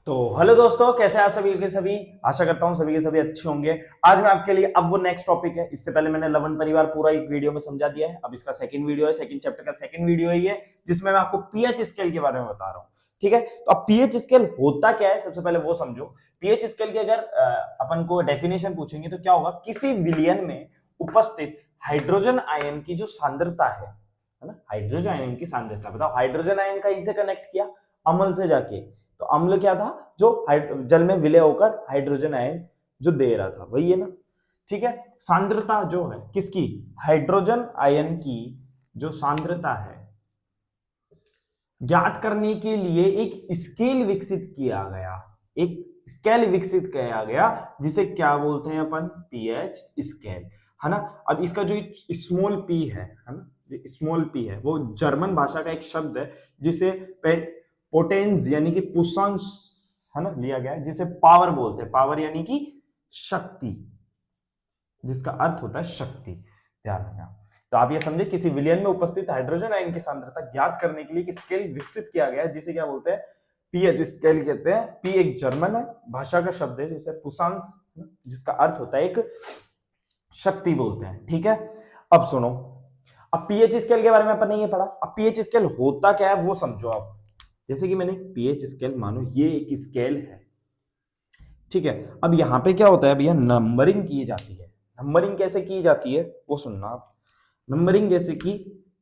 तो हेलो दोस्तों, कैसे हैं आप सभी के सभी। आशा करता हूं सभी के सभी अच्छे होंगे। आज मैं आपके लिए अब वो नेक्स्ट टॉपिक है। इससे पहले मैंने लवन परिवार पूरा एक वीडियो में समझा दिया है। अब इसका सेकंड वीडियो है, सेकंड चैप्टर का सेकंड वीडियो है ये, जिसमें मैं आपको पीएच स्केल के बारे में बता रहा हूं। ठीक है, तो अब पीएच स्केल होता क्या है, सबसे पहले वो समझो। पीएच स्केल की अगर अपन को डेफिनेशन पूछेंगे तो क्या होगा, किसी विलयन में उपस्थित हाइड्रोजन आयन की जो सांद्रता है ना, हाइड्रोजन आयन की सांद्रता। बताओ, हाइड्रोजन आयन का इनसे कनेक्ट किया अम्ल से जाके, तो अम्ल क्या था, जो जल में विलय होकर हाइड्रोजन आयन जो दे रहा था, वही है ना। ठीक है, सांद्रता जो है किसकी, हाइड्रोजन आयन की जो सांद्रता है, ज्ञात करने के लिए एक स्केल विकसित किया गया। एक स्केल विकसित किया गया जिसे क्या बोलते हैं अपन, पीएच स्केल, है ना। अब इसका जो स्मॉल पी है ना, स्मॉल पी है, वो जर्मन भाषा का एक शब्द है जिसे पोटेंस यानी कि पुशांश, है ना, लिया गया है, जिसे पावर बोलते हैं। पावर यानी कि शक्ति, जिसका अर्थ होता है शक्ति। ध्यान रखना। तो आप ये समझे, किसी विलयन में उपस्थित हाइड्रोजन आयन की सांद्रता ज्ञात करने के लिए एक स्केल विकसित किया गया है, जिसे क्या बोलते हैं, पीएच स्केल कहते हैं। पी एक जर्मन है भाषा का शब्द है, जिसे पुशांश, जिसका अर्थ होता है एक शक्ति बोलते हैं। ठीक है, अब सुनो, अब पीएच स्केल के बारे में अपन ने ये पढ़ा। अब पीएच स्केल होता क्या है वो समझो आप। जैसे कि मैंने पीएच स्केल, मानो ये एक स्केल है, ठीक है। अब यहां पे क्या होता है भैया, नंबरिंग की जाती है। नंबरिंग कैसे की जाती है वो सुनना आप। नंबरिंग जैसे कि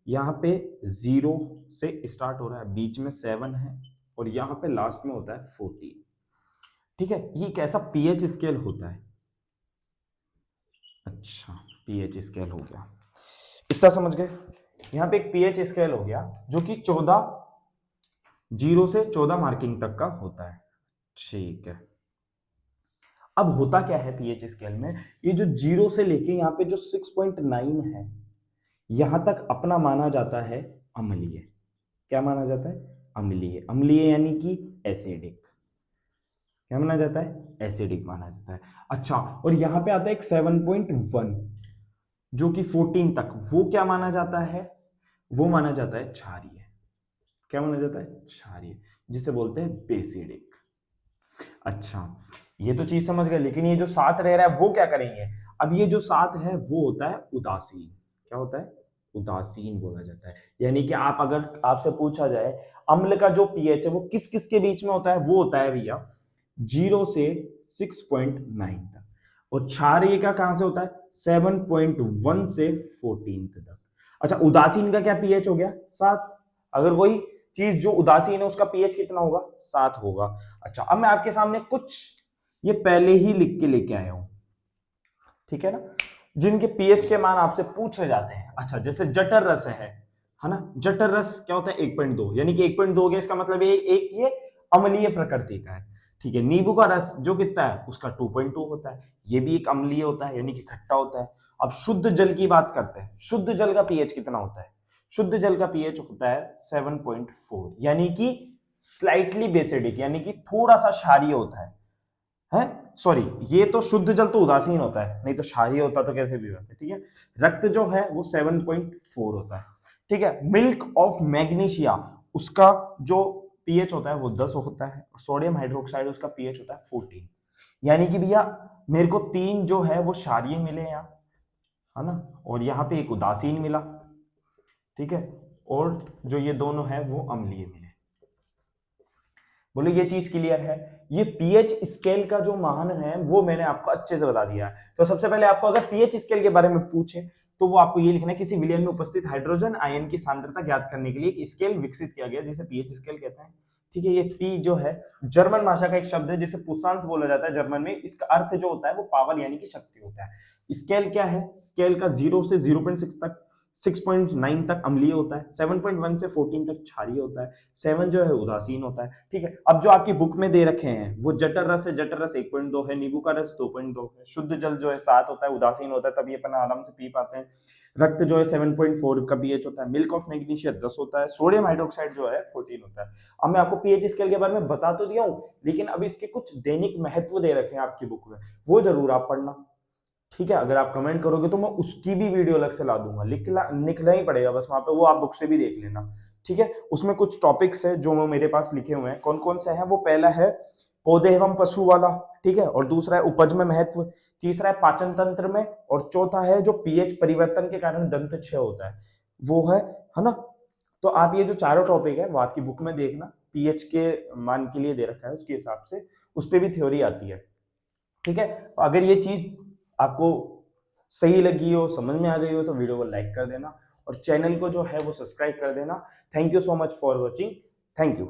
यहाँ पे 0 से स्टार्ट हो रहा है, बीच में 7 है, और यहाँ पे लास्ट में होता है 14। ठीक है, ये कैसा पीएच स्केल होता है। अच्छा, पीएच स्केल हो गया, इतना समझ गए। यहाँ पे एक पीएच स्केल हो गया जो कि 0 से 14 मार्किंग तक का होता है। ठीक है, अब होता क्या है पीएच स्केल में, ये जो 0 से लेके यहाँ पे जो 6.9 है, यहां तक अपना माना जाता है अम्लीय। क्या माना जाता है, अम्लीय। अम्लीय यानी कि एसिडिक। क्या माना जाता है, एसिडिक माना जाता है। अच्छा, और यहां पे आता है एक 7.1 जो कि 14 तक, वो क्या माना जाता है, वो माना जाता है क्षारीय। क्या माना जाता है, क्षारीय, जिसे बोलते हैं बेसिडिक। अच्छा, ये तो चीज समझ गए, लेकिन ये जो 7 रह रहा है वो क्या करेंगे। अब ये जो 7 है वो होता है उदासीन। क्या होता है, उदासीन बोला जाता है। यानी कि आप, अगर आपसे पूछा जाए अम्ल का जो पीएच है वो किस किस के बीच में होता है, वो होता है भैया 0 से 6.9 तक। और क्षारीय का कहां से होता है, 7.1 से 14 तक। अच्छा, उदासीन का क्या पीएच हो गया, 7। अगर वही चीज जो उदासीन है उसका पीएच कितना होगा, 7 होगा। अच्छा, अब मैं आपके सामने कुछ ये पहले ही लिख के लेके आया हूं, ठीक है ना, जिनके पीएच के मान आपसे पूछे जाते हैं। अच्छा, जैसे जठर रस है ना। जठर रस क्या होता है, 1.2, यानी कि 1.2 हो गया, इसका मतलब ये अम्लीय प्रकृति का है। ठीक है, नींबू का रस जो कितना है उसका 2.2 होता है, ये भी एक अम्लीय होता है, यानी कि खट्टा होता है। अब शुद्ध जल की बात करते हैं, शुद्ध जल का पीएच कितना होता है, शुद्ध जल का पीएच होता है 7.4, यानी कि स्लाइटली बेसिडिक, यानी कि थोड़ा सा क्षारीय होता है। सॉरी, ये तो शुद्ध जल तो उदासीन होता है, नहीं तो क्षारीय होता तो कैसे भी होता है। ठीक है, रक्त जो है वो 7.4 होता है। ठीक है, मिल्क ऑफ मैग्नीशिया, उसका जो पीएच होता है वो 10 होता है, और सोडियम हाइड्रोक्साइड उसका पीएच होता है 14। यानी कि भैया मेरे को 3 जो है वो क्षारीय मिले यहाँ, है ना, और यहाँ पे एक उदासीन मिला। ठीक है, और जो ये दोनों है वो अम्लीय मिले। बोलो ये चीज क्लियर है। ये पीएच स्केल का जो मान है वो मैंने आपको अच्छे से बता दिया है। तो सबसे पहले आपको अगर पीएच स्केल के बारे में पूछे तो वो आपको ये लिखना है, किसी विलयन में उपस्थित हाइड्रोजन आयन की सांद्रता ज्ञात करने के लिए एक स्केल विकसित किया गया जिसे पीएच स्केल कहते हैं। ठीक है, ये पी जो है जर्मन भाषा का एक शब्द है जिसे पुशांस बोला जाता है जर्मन में। इसका अर्थ जो होता है वो पावर यानी कि शक्ति होता है। स्केल क्या है, स्केल का 0 से 0.6 तक, 6.9 तक अम्लीय होता है, 7.1 से 14 तक क्षारीय होता है, 7 जो है उदासीन होता है। ठीक है, अब जो आपकी बुक में दे रखे हैं वो जठर रस है, जठर रस 1.2 है, नींबू का रस 2.2 है, शुद्ध जल जो है 7 होता है, उदासीन होता है, तभी अपन आराम से पी पाते हैं। रक्त जो है 7.4 का पीएच होता है, मिल्क ऑफ मैग्नीशिया 10 होता है, सोडियम हाइड्रोक्साइड जो है 14 होता है। अब मैं आपको पीएच स्केल के बारे में बता तो दिया हूं, लेकिन अब इसके कुछ दैनिक महत्व दे रखे हैं आपकी बुक में, वो जरूर आप पढ़ना। ठीक है, अगर आप कमेंट करोगे तो मैं उसकी भी वीडियो अलग से ला दूंगा, लिखना ही पड़ेगा बस वहां पे, वो आप बुक से भी देख लेना। ठीक है, उसमें कुछ टॉपिक्स है जो मेरे पास लिखे हुए हैं, कौन कौन से हैं वो, पहला है पौधे एवं पशु वाला, ठीक है, और दूसरा है उपज में महत्व, तीसरा है पाचन तंत्र में, और चौथा है जो पीएच परिवर्तन के कारण दंत क्षय होता है वो है ना। तो आप ये जो चारों टॉपिक है वो आपकी बुक में देखना, पीएच के मान के लिए दे रखा है, उसके हिसाब से उस पर भी थ्योरी आती है, ठीक है। अगर ये चीज आपको सही लगी हो, समझ में आ गई हो, तो वीडियो को लाइक कर देना और चैनल को जो है वो सब्सक्राइब कर देना। Thank you so much for watching, thank you.